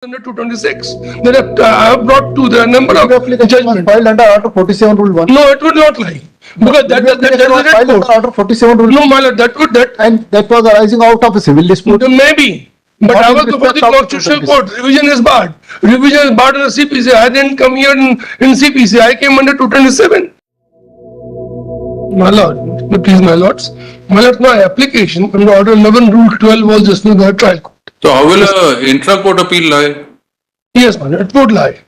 under 226. Then I have brought to the number of judgment. Filed under Order 47 Rule 1. No, it would not lie. Because that is was a filed red under court. Order 47 Rule No, my lord, that and that was arising out of a civil dispute. maybe. But Not I in was before the respect of Constitutional 226. Court. Revision is barred. Revision is barred under CPC. I didn't come here in CPC. I came under 227. My lord, please, my lords. My lord, my application under Order 11, Rule 12 was dismissed by trial court. So how will a intra-court appeal lie? Yes, my lord, it would lie.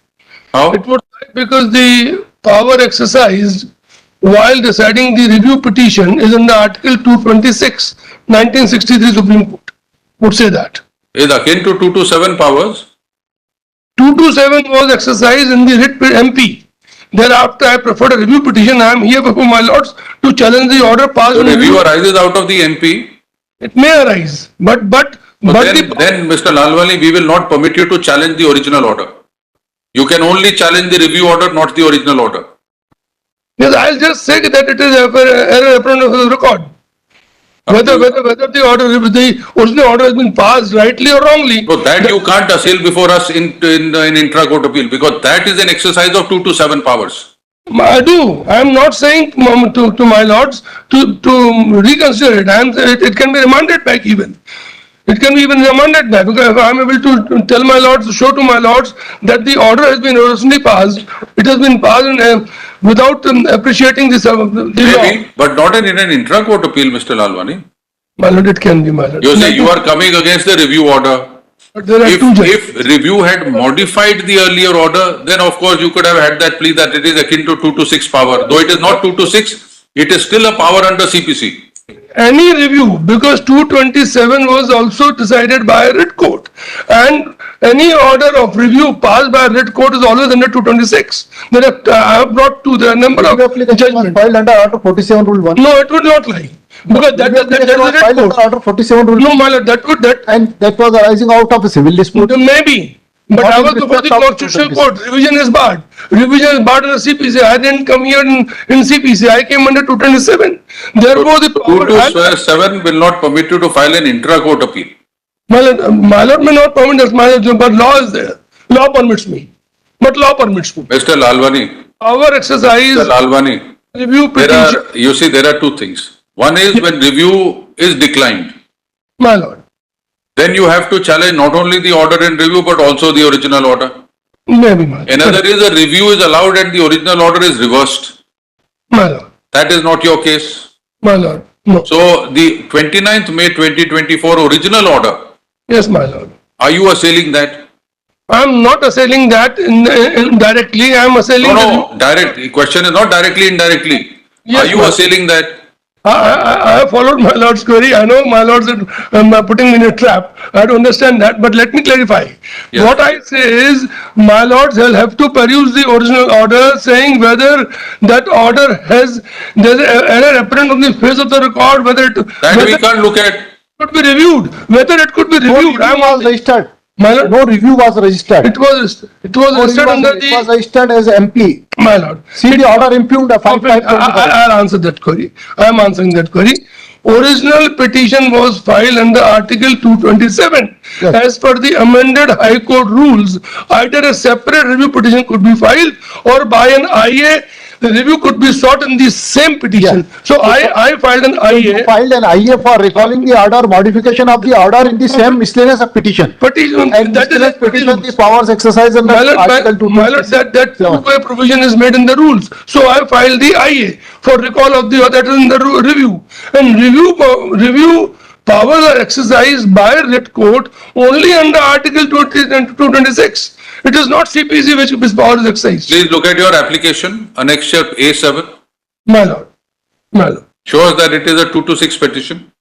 How? It would lie because the power exercised while deciding the review petition is under Article 226, 1963 Supreme Court. Would say that. Is akin to 227 powers? 227 was exercised in the writ MP. Thereafter, I preferred a review petition. I am here before my lords to challenge the order passed. The in review arises out of the MP. It may arise, but Then Mr. Lalwani, we will not permit you to challenge the original order. You can only challenge the review order, not the original order. yes, I'll just say that it is error apparent of the record. Whether the original order has been passed rightly or wrongly. So that you can't assail before us in intra-court appeal, because that is an exercise of 227 powers. I do. I am not saying to my lords to reconsider it. It can be remanded back even. It can be even remanded back because if I am able to tell my lords, to show to my lords that the order has been originally passed, it has been passed without appreciating the law. Maybe, but not in an intra-court appeal, Mr. Lalwani. My lord, it can be, my lord. You say you are coming against the review order. But there are two judges. If review had modified the earlier order, then of course you could have had that plea that it is akin to 226 power. Though it is not 226, it is still a power under CPC. Any review, because 227 was also decided by a writ court, and any order of review passed by a writ court is always under 226. Then I have brought to the number of Application was judgment. filed under Order 47 Rule 1. No, it would not lie. Because that is a was writ filed under court. Order 47 Rule 1 No, my lord, and that was arising out of a civil dispute. maybe. But Not I in was before the respect of Constitutional 226. Court. Revision is barred. Revision is barred under CPC. I didn't come here in CPC. I came under 227. Therefore, the power. 227 will not permit you to file an intra-court appeal. My lord may not permit us, my lord, but law is there. Law permits me. But law permits me. Mr. Lalwani, Our exercise, Mr. Lalwani, review there petition. are two things. One is when review is declined, My lord. then you have to challenge not only the order in review but also the original order. Maybe, my lord. Another is a review is allowed and the original order is reversed. My lord. That is not your case. My lord. No. So the 29th May 2024 original order, Yes, my lord. are you assailing that? I am not assailing that indirectly. I am assailing No, direct. The question is not directly, indirectly. Yes, Are you ma'am. assailing that? I have followed my lord's query. I know my lords are putting me in a trap. I don't understand that, but let me clarify. Yes. What I say is, my lords will have to peruse the original order, saying whether that order there's an error apparent on the face of the record, whether it That we can't look at. could be reviewed, whether it could be No reviewed. review was registered. My lord, No review was registered. it was listed under It was the, registered as MP. my lord. See the order impugned 5525. I'll answer that query. I am answering that query. Original petition was filed under Article 227. Yes. As per the amended High Court rules, either a separate review petition could be filed or by an IA, the review could be sought in the same petition. Yeah. So I filed an IA. Filed an IA for recalling the order, modification of the order in the same miscellaneous petition. Petition, And that is miscellaneous a petition, the powers exercised under My lord, Article my lord, 226. that two-way provision is made in the rules. So I filed the IA for recall of that is in the review. And review powers are exercised by writ court only under Article 226. It is not CPC which power is exercised. Please look at your application, annexure A7. My lord, my lord. Shows that it is a 226 petition.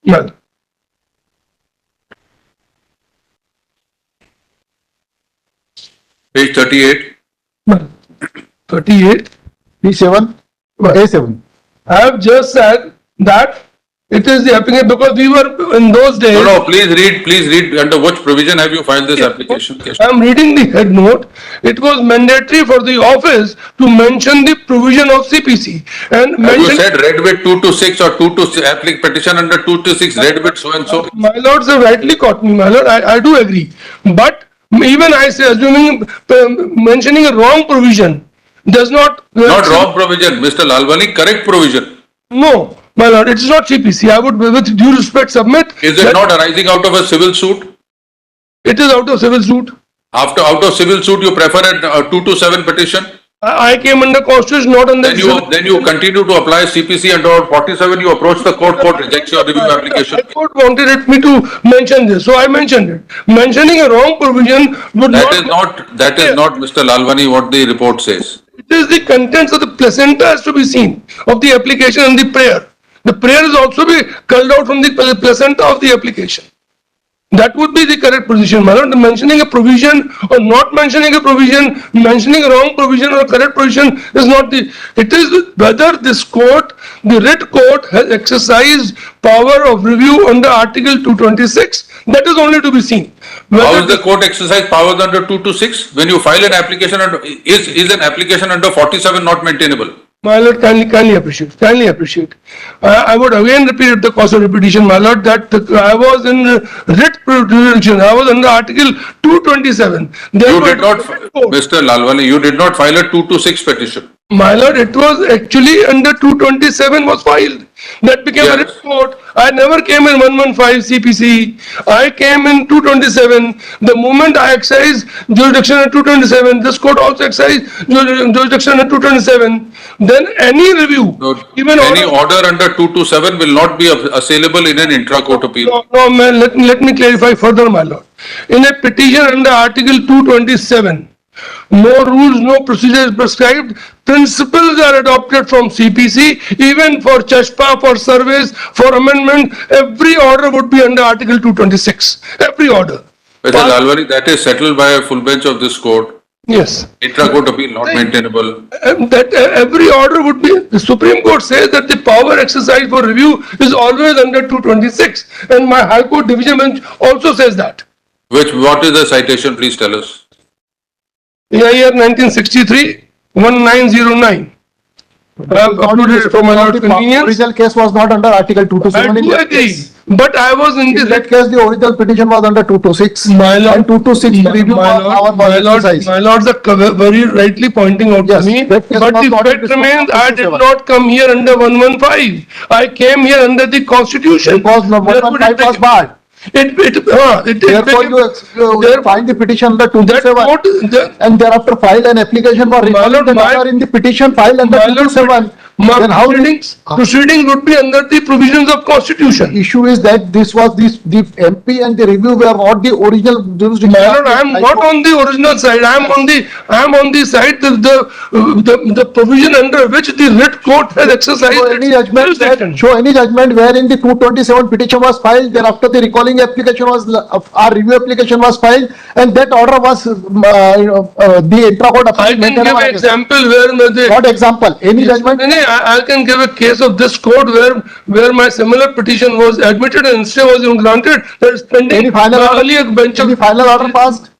My lord. Page 38. My lord. 38. P7, A7. I have just said that It is the application because we were in those days. No, please read under which provision have you filed this application? I am reading the head note. It was mandatory for the office to mention the provision of CPC and Have you mention. said read with 2 to 6 or 2 to 6, petition under 2 to 6, read with so and so? My lords have rightly caught me, my lord. I do agree. But even I say, assuming mentioning a wrong provision does not. Not wrong provision, Mr. Lalwani, correct provision. No, my lord, it is not CPC. I would, with due respect, submit. Is it that not arising out of a civil suit? It is out of civil suit. Out of civil suit, you prefer a 2 to 7 petition? I came under constitution, not under. Then you continue to apply CPC under 47, you approach the court rejects your review application. The court wanted me to mention this, so I mentioned it. Mentioning a wrong provision would That is not, Mr. Lalwani, what the report says. It is the contents of the placenta has to be seen of the application and the prayer. The prayer is also be culled out from the placenta of the application. That would be the correct position, my lord. Mentioning a provision or not mentioning a provision, mentioning a wrong provision or a correct provision is not the, it is whether this court, the writ court has exercised power of review under Article 226, that is only to be seen. How Whether is the court exercise powers under 2 to 6? When you file an application under, is an application under 47 not maintainable? My lord, kindly appreciate. I would again repeat the cause of repetition, my lord, that I was in writ jurisdiction. I was under Article 227. You did not, Mr. Lalwani, you did not file a 2 to 6 petition. My lord, it was actually under 227 was filed. That became a Yes. report. I never came in 115 CPC. I came in 227. The moment I exercised jurisdiction at 227, this court also exercised jurisdiction at 227. Then any review, So, even any order under 2 to 7 will not be assailable in an intra-court appeal. No, man, let me clarify further, my lord. In a petition under Article 227, no rules, no procedures prescribed. Principles are adopted from CPC, even for Chashpa, for surveys, for amendment. Every order would be under Article 226. Every order. Mr. Lalwani, that is settled by a full bench of this court. Yes. Intra-court appeal not maintainable. That every order would be, the Supreme Court says that the power exercised for review is always under 226. And my High Court Division Bench also says that. What is the citation? Please tell us. AIR 1963, 1909. I have uploaded it for my lord's The convenience. original case was not under Article 227. I In do that agree, case- but I was in In that this. case, the original petition was under 226. My lord, And 226 review my was our lord, exercise. my lords are very rightly pointing out to Yes, me, that case but was the not fact in remains, I did 227. not come here under 115. I came here under the constitution. Because no, Therefore, 115 was barred. Therefore, you find the petition under that 227 court, and thereafter filed an application for My lord, recalling the my- order in the petition filed under my lord, 227. my Then how proceedings would be under the provisions of constitution. issue is that this was the MP and the review were not the original jurisdiction. My lord, I am not on the original side. I am on the side the provision under which the writ court has exercised. Show any its judgment, jurisdiction. show any judgment wherein the 227 petition was filed, thereafter the recalling application was, our review application was filed, and that order was, the intra-court I appeal. can give an example where the. Not example, any judgment, I can give a case of this court where my similar petition was admitted and stay was even granted. That is pending. Any final My order? earlier bench of. any final order passed?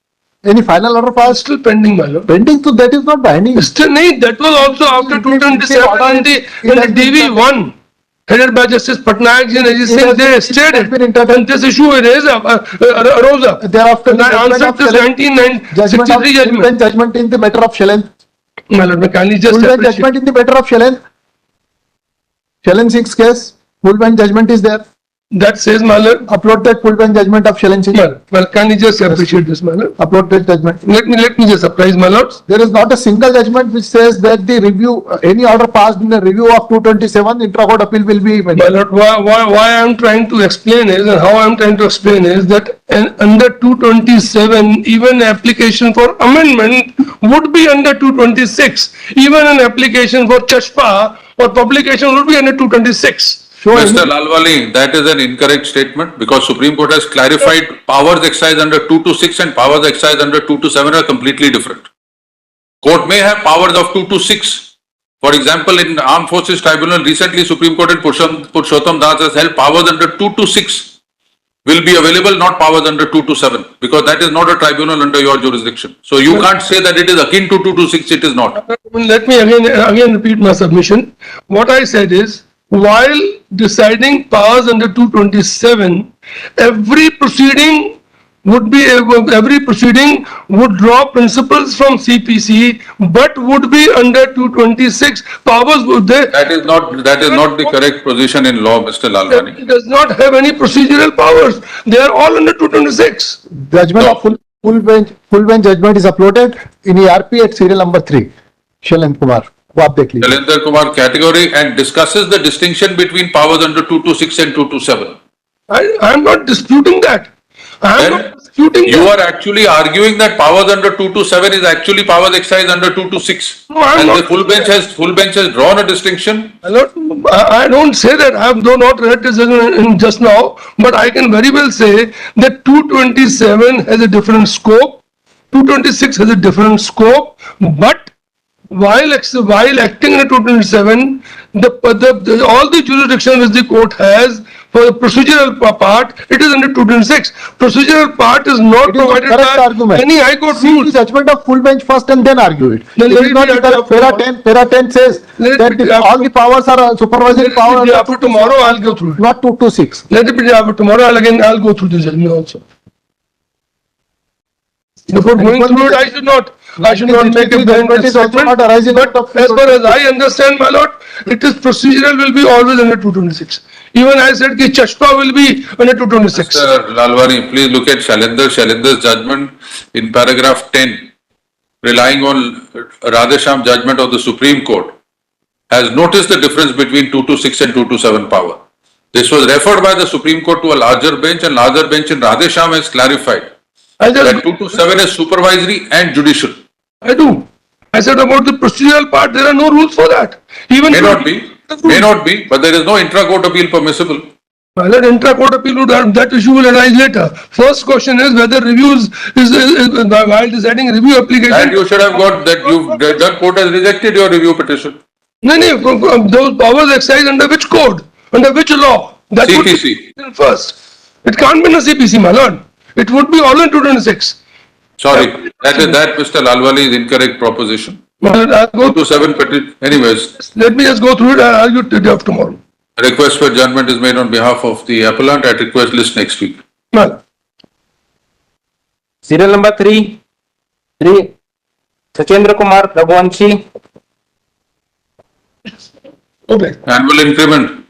Any final order passed? Still pending, my lord. Pending, so that is not binding. Still, nahi, that was also after 227 in the DV1. Headed by Justice Patnaik ji and Ajit Singh, they stayed has been it. interpreted. And this issue arose up. Thereafter, And I answered this judgment 1963 judgment. judgment in the matter of Shelen. My lord, may kindly just Full bench appreciate. judgment in the matter of Shelen. Shelen Singh's case, full bench judgment is there. That says, my lord, Upload that full bench judgment of Shelen Singh. well, kindly just appreciate this, my lord. Upload that judgment. Let me just apprise, my lords. There is not a single judgment which says that the review, any order passed in the review of 227, intra-court appeal will be made. My lord, why I am trying to explain is, and how I am trying to explain is that under 227, even application for amendment would be under 226. Even an application for Chashpa or publication would be under 226. Show any- Mr. Lalwani, that is an incorrect statement because Supreme Court has clarified powers exercised under 2 to 6 and powers exercised under 2 to 7 are completely different. Court may have powers of 2 to 6 For example, in Armed Forces Tribunal, recently Supreme Court in Purushottam Das has held powers under 226 will be available, not powers under 227, because that is not a tribunal under your jurisdiction. So you can't say that it is akin to 226, it is not. Let me again repeat my submission. What I said is, while deciding powers under 227, every proceeding would draw principles from CPC, but would be under 226. Powers would they? That is not the correct position in law, Mr. Lalwani. It does not have any procedural powers. They are all under 226. Judgment of full bench judgment is uploaded in ERP at serial number 3. Shailendra Kumar, वो आप देख लीजिए. Shailendra Kumar category and discusses the distinction between powers under 226 and 227. I am not disputing that. I am not disputing You that. are actually arguing that powers under 227 is actually powers exercised under 226. No, I am And not. the full bench has drawn a distinction. I don't say that. I have not read this in just now, but I can very well say that 227 has a different scope, 226 has a different scope, but while acting in a 227, all the jurisdiction which the court has for the procedural part, it is under 226. Procedural part is not It is a provided correct by argument. any high court See the rules. judgment of full bench first and then argue it. Then It let is it not be because after- para 10 says Let it that be all the powers are supervisory powers. After tomorrow, I'll go through it. Not 226. Let it be tomorrow. I'll go through the judgment also. Before going through it, I should not make a blanket It is also not statement. arising out of. But as far as I understand, my lord, it is procedural will be always under 226. Even I said ki Chashma will be under 226. Mr. Lalwani, please look at Shailendra's judgment in paragraph 10, relying on Radhesham judgment of the Supreme Court, has noticed the difference between 226 and 227 power. This was referred by the Supreme Court to a larger bench, and larger bench in Radhesham has clarified I that just, 227 is supervisory and judicial. I do. I said about the procedural part, there are no rules for that. Even May not be, but there is no intra-court appeal permissible. My lord, intra-court appeal, that issue will arise later. First question is whether reviews while deciding review application. And you should have got that court has rejected your review petition. No, those powers exercised under which code? Under which law? That would be CPC. first. It can't be in a CPC, my lord. It would be all in 226. Sorry, that Mr. Lalwani is incorrect proposition. I'll go 227 petition. Anyways, Let me just go through it. I'll argue today of tomorrow. a request for adjournment is made on behalf of the appellant at request list next week. Well, Serial number 3, Sachendra Kumar Raghuvanshi. okay. Annual increment.